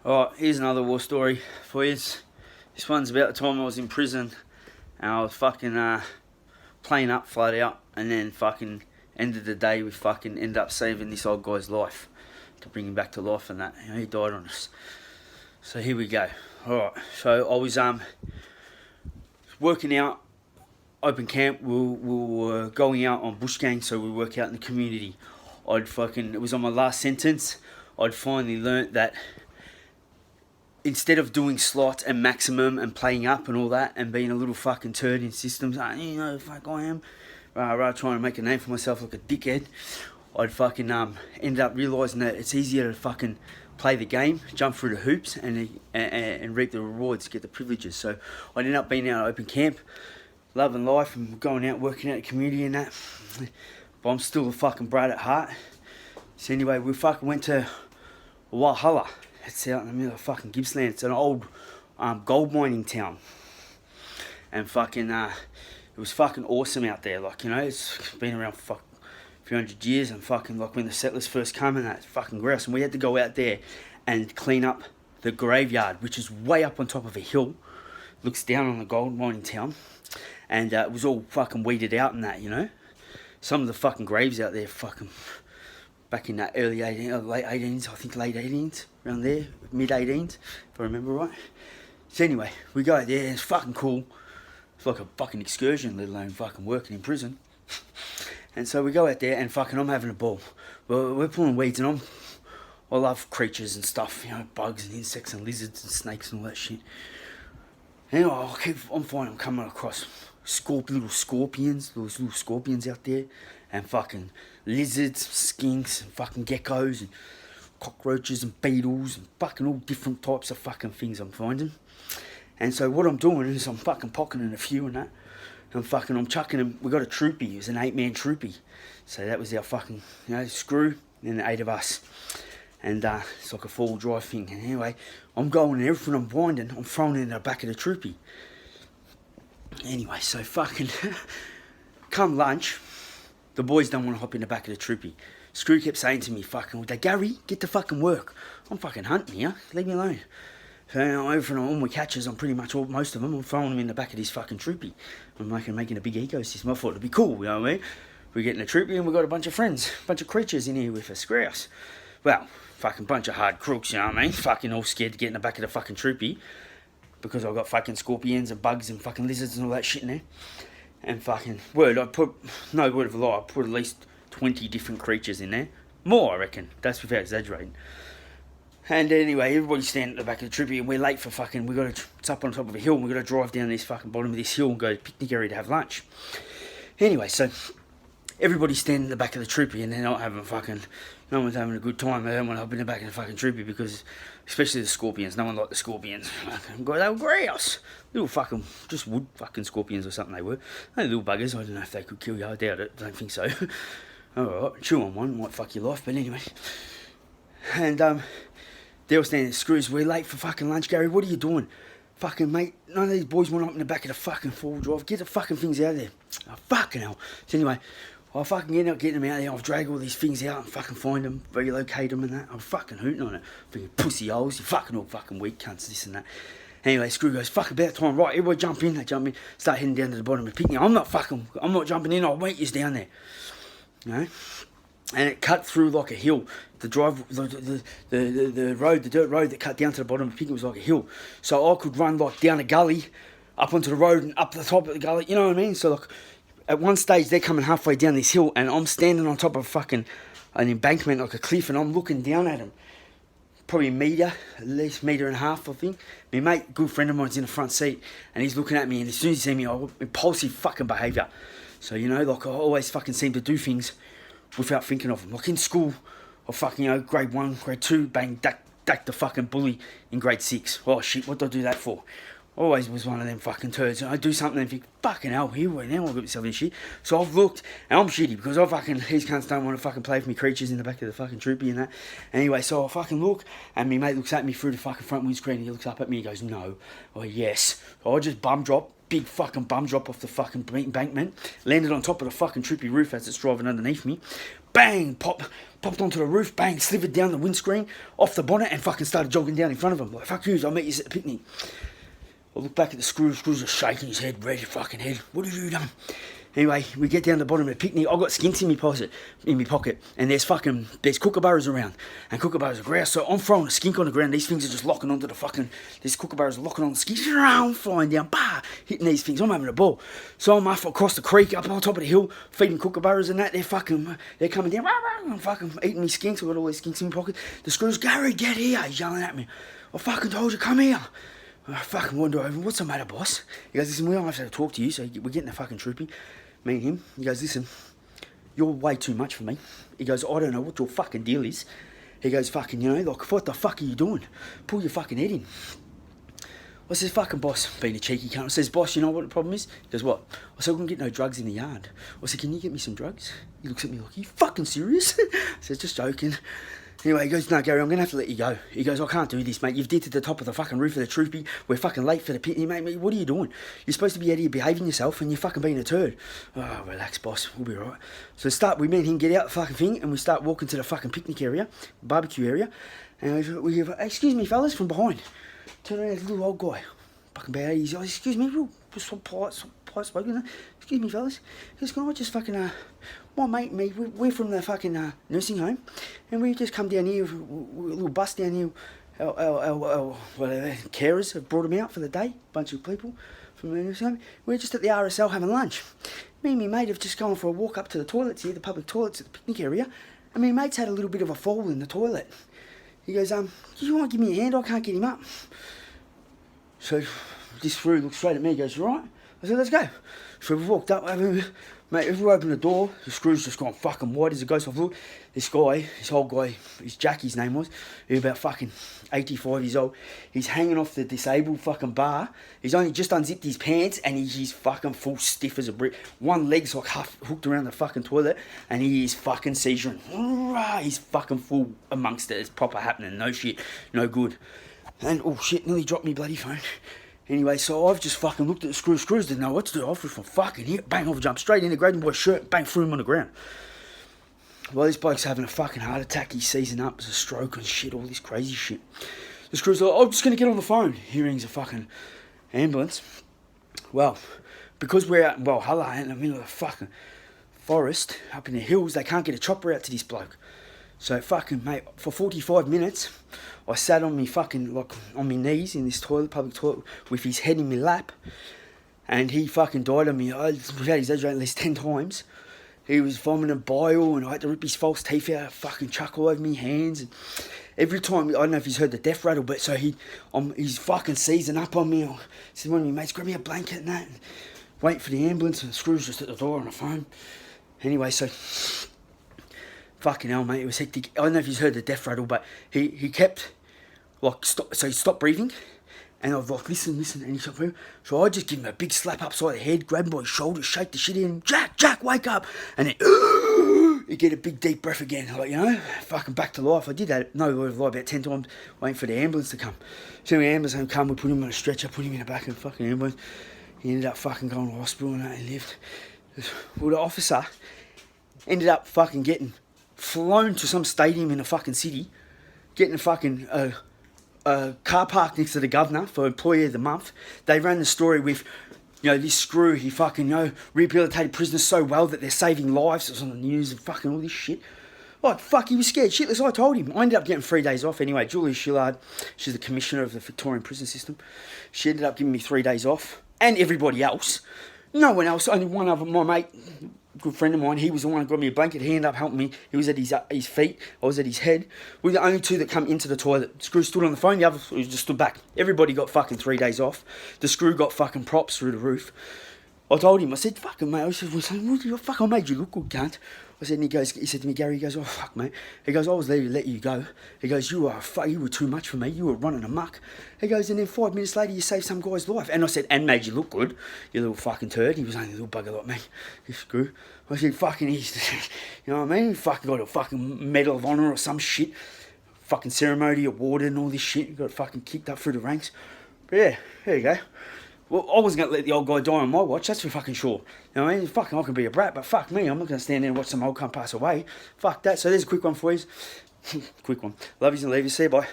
Alright, here's another war story for you. This one's about the time I was in prison and I was fucking playing up flat out, and then fucking ended the day with fucking ended up saving this old guy's life to bring him back to life and that. You know, he died on us. So here we go. Alright, so I was working out open camp. We were going out on bush gang, so we work out in the community. It was on my last sentence. I'd finally learnt that instead of doing slot and maximum and playing up and all that and being a little fucking turd in systems, you know, fuck I am, trying to make a name for myself like a dickhead, I'd fucking ended up realising that it's easier to fucking play the game, jump through the hoops and reap the rewards, get the privileges. So I ended up being out at open camp, loving life and going out working out the community and that. But I'm still a fucking brat at heart. So anyway, we fucking went to Walhalla. It's out in the middle of fucking Gippsland. It's an old gold mining town. And fucking, it was fucking awesome out there. Like, you know, it's been around for a few hundred years. And fucking, like, when the settlers first came and that, it's fucking gross. And we had to go out there and clean up the graveyard, which is way up on top of a hill. Looks down on the gold mining town. And it was all fucking weeded out and that, you know. Some of the fucking graves out there fucking back in that early 18s, late 18s, I think late 18s, around there, mid 18s, if I remember right. So anyway, we go there, it's fucking cool. It's like a fucking excursion, let alone fucking working in prison. And so we go out there and fucking I'm having a ball. Well, we're pulling weeds and I love creatures and stuff, you know, bugs and insects and lizards and snakes and all that shit. Anyway, I'm finding I'm coming across little scorpions, those little scorpions out there, and fucking lizards, skinks, and fucking geckos, and cockroaches, and beetles, and fucking all different types of fucking things I'm finding. And so what I'm doing is I'm fucking pocketing a few and that, and I'm chucking them. We got a troopy, it was an 8-man troopy, so that was our fucking, you know, screw, and then 8 of us. And it's like a 4-wheel drive thing. And anyway, I'm going and everything I'm winding, I'm throwing it in the back of the troopy. Anyway, so fucking come lunch, the boys don't want to hop in the back of the troopy. Screw kept saying to me, fucking, Gary, get to fucking work. I'm fucking hunting here, leave me alone. So over and all my catches, I'm pretty much most of them, I'm throwing them in the back of this fucking troopy. I'm making a big ecosystem. I thought it'd be cool, you know what I mean? We're getting a troopy and we've got a bunch of friends, a bunch of creatures in here with us, grouse. Well, fucking bunch of hard crooks, you know what I mean? Fucking all scared to get in the back of the fucking troopy. Because I've got fucking scorpions and bugs and fucking lizards and all that shit in there. And fucking, no word of a lie, I put at least 20 different creatures in there. More, I reckon. That's without exaggerating. And anyway, everybody's standing at the back of the troopy and we're late for fucking, it's up on top of a hill and we've got to drive down this fucking bottom of this hill and go to the picnic area to have lunch. Anyway, so everybody's standing at the back of the troopy and they're not having no one's having a good time. They don't want to hop in the back of the fucking troopy because, especially the scorpions, no one liked the scorpions. They were grouse. Little fucking, just wood fucking scorpions or something they were. They little buggers, I don't know if they could kill you, I doubt it, I don't think so. Alright, chew on one, might fuck your life, but anyway. And they were standing, screws, we're late for fucking lunch, Gary, what are you doing? Fucking mate, none of these boys went up in the back of the fucking 4-wheel drive, get the fucking things out of there. Oh, fucking hell. So anyway, I fucking end up getting them out there. I'll drag all these things out and fucking find them, relocate them and that. I'm fucking hooting on it. Thinking, pussy holes, you fucking all fucking weak cunts, this and that. Anyway, Screw goes, fuck about time. Right, everybody jump in. They jump in, start heading down to the bottom of the picnic. I'm not jumping in. I'll wait you down there. You know? And it cut through like a hill. The dirt road that cut down to the bottom of the picnic was like a hill. So I could run like down a gully, up onto the road and up the top of the gully. You know what I mean? So like, at one stage, they're coming halfway down this hill, and I'm standing on top of fucking an embankment, like a cliff, and I'm looking down at them. Probably a metre, at least metre and a half, I think. My mate, good friend of mine's in the front seat, and he's looking at me, and as soon as he sees me, impulsive fucking behaviour. So, you know, like, I always fucking seem to do things without thinking of them. Like in school, I fucking, you know, grade 1, grade 2, bang, duck the fucking bully in grade 6. Oh, shit, what did I do that for? Always was one of them fucking turds. I do something and think, fucking hell, here we now I've got myself in shit. So I've looked, and I'm shitty because these cunts don't want to fucking play with me creatures in the back of the fucking troopy and that. Anyway, so I fucking look, and my mate looks at me through the fucking front windscreen, and he looks up at me and goes, no. Oh, yes. So I just big fucking bum drop off the fucking embankment, landed on top of the fucking troopy roof as it's driving underneath me, bang, popped onto the roof, bang, slivered down the windscreen, off the bonnet, and fucking started jogging down in front of him. Like, fuck you, I'll meet you at the picnic. I look back at the Scrooge was shaking his head, red fucking head. What have you done? Anyway, we get down to the bottom of the picnic. I got skinks in my pocket, and there's kookaburras around, and kookaburras are grouse. So I'm throwing a skink on the ground. These things are just locking onto these kookaburras are locking on the skink, flying down, hitting these things. I'm having a ball. So I'm off across the creek, up on top of the hill, feeding kookaburras and that. They're coming down, and fucking eating me skinks. I've got all these skinks in my pocket. The Scrooge, Gary, get here! He's yelling at me. I fucking told you, come here. I fucking wander over. What's the matter, boss? He goes, listen, we don't have to talk to you, so we're getting a fucking troopy. Me and him. He goes, listen, you're way too much for me. He goes, I don't know what your fucking deal is. He goes, fucking, like, what the fuck are you doing? Pull your fucking head in. I says, fucking boss, being a cheeky cunt. I says, boss, you know what the problem is? He goes, what? I said, we can get no drugs in the yard. I said, can you get me some drugs? He looks at me like, are you fucking serious? I says, just joking. Anyway, he goes, no, Gary, I'm going to have to let you go. He goes, I can't do this, mate. You've dipped at the top of the fucking roof of the troopy. We're fucking late for the picnic, mate. What are you doing? You're supposed to be out here behaving yourself, and you're fucking being a turd. Oh, relax, boss. We'll be right. So we and him get out the fucking thing, and we start walking to the fucking picnic area, barbecue area. And we hear, excuse me, fellas, from behind. Turn around, little old guy. Fucking bad. He's like, excuse me, real polite spoken. Excuse me, fellas. He goes, can I just fucking, my mate and me, we're from the fucking nursing home, and we just come down here, a little bus down here. Our carers have brought him out for the day, bunch of people from the nursing home. We're just at the RSL having lunch. Me and my mate have just gone for a walk up to the toilets here, the public toilets at the picnic area, and my mate's had a little bit of a fall in the toilet. He goes, do you want to give me a hand? I can't get him up. So this Scrooge looks straight at me, he goes, right? I said, let's go. So we walked up, mate, if we opened the door, the Scrooge's just gone fucking white as a ghost. I've looked, this whole guy, Jack, his name was, he was about fucking 85 years old. He's hanging off the disabled fucking bar. He's only just unzipped his pants, and he's fucking full stiff as a brick. One leg's like half hooked around the fucking toilet, and he is fucking seizuring. He's fucking full amongst it. It's proper happening. No shit, no good. And, oh shit, nearly dropped me bloody phone. Anyway, so I've just fucking looked at the Scrooge, didn't know what to do. I've just fucking hit, bang, I've jumped straight in, grabbed my shirt, bang, threw him on the ground. Well, this bloke's having a fucking heart attack, he's seizing up, there's a stroke and shit, all this crazy shit. The Scrooge's like, I'm just going to get on the phone. He rings a fucking ambulance. Well, because we're out in Walhalla, in the middle of the fucking forest, up in the hills, they can't get a chopper out to this bloke. So fucking, mate, for 45 minutes, I sat on me fucking, like, on my knees in this toilet, public toilet, with his head in my lap, and he fucking died on me. Without exaggerating, at least 10 times. He was vomiting bile, and I had to rip his false teeth out, fucking chuck all over me hands, and every time, I don't know if he's heard the death rattle, but so he's fucking seizing up on me. I said, one of my mates, grab me a blanket and that, and wait for the ambulance, and the Scrooge just at the door on the phone. Anyway, so fucking hell, mate, it was hectic. I don't know if he's heard the death rattle, but he kept, like, so he stopped breathing, and I was like, listen, and he stopped breathing. So I just give him a big slap upside the head, grab him by his shoulder, shake the shit in, Jack, wake up, and then, you get a big deep breath again, like, fucking back to life. I did that, no word of lie, about 10 times, waiting for the ambulance to come. So when the ambulance came, we put him on a stretcher, put him in the back of the fucking ambulance. He ended up fucking going to hospital, and he lived. Well, the officer ended up fucking getting flown to some stadium in a fucking city, getting a fucking car park next to the governor for Employee of the Month. They ran the story with, this Screw, he fucking, rehabilitated prisoners so well that they're saving lives. It was on the news and fucking all this shit. Like, fuck, he was scared shitless. I told him. I ended up getting 3 days off anyway. Julia Shillard, she's the commissioner of the Victorian prison system. She ended up giving me 3 days off. And everybody else. No one else, only one other, my mate, good friend of mine, he was the one who got me a blanket. He ended up helping me. He was at his feet. I was at his head. We were the only two that come into the toilet. Screw stood on the phone. The other just stood back. Everybody got fucking 3 days off. The Screw got fucking props through the roof. I told him, I said, fucking mate, I said, what the fuck, I made you look good, cunt. I said, and he said to me, Gary, he goes, oh, fuck, mate. He goes, I was there to let you go. He goes, you were too much for me. You were running amok. He goes, and then 5 minutes later, you saved some guy's life. And I said, and made you look good, you little fucking turd. He was only a little bugger like me. This Screw. I said, fucking, he's, you know what I mean? He fucking got a fucking Medal of Honor or some shit. Fucking ceremony awarded and all this shit. He got fucking kicked up through the ranks. But yeah, there you go. Well, I wasn't going to let the old guy die on my watch, that's for fucking sure. You know what I mean? Fucking, I can be a brat, but fuck me, I'm not going to stand there and watch some old cunt pass away. Fuck that. So there's a quick one for you. Quick one. Love yous and leave you. See you, bye.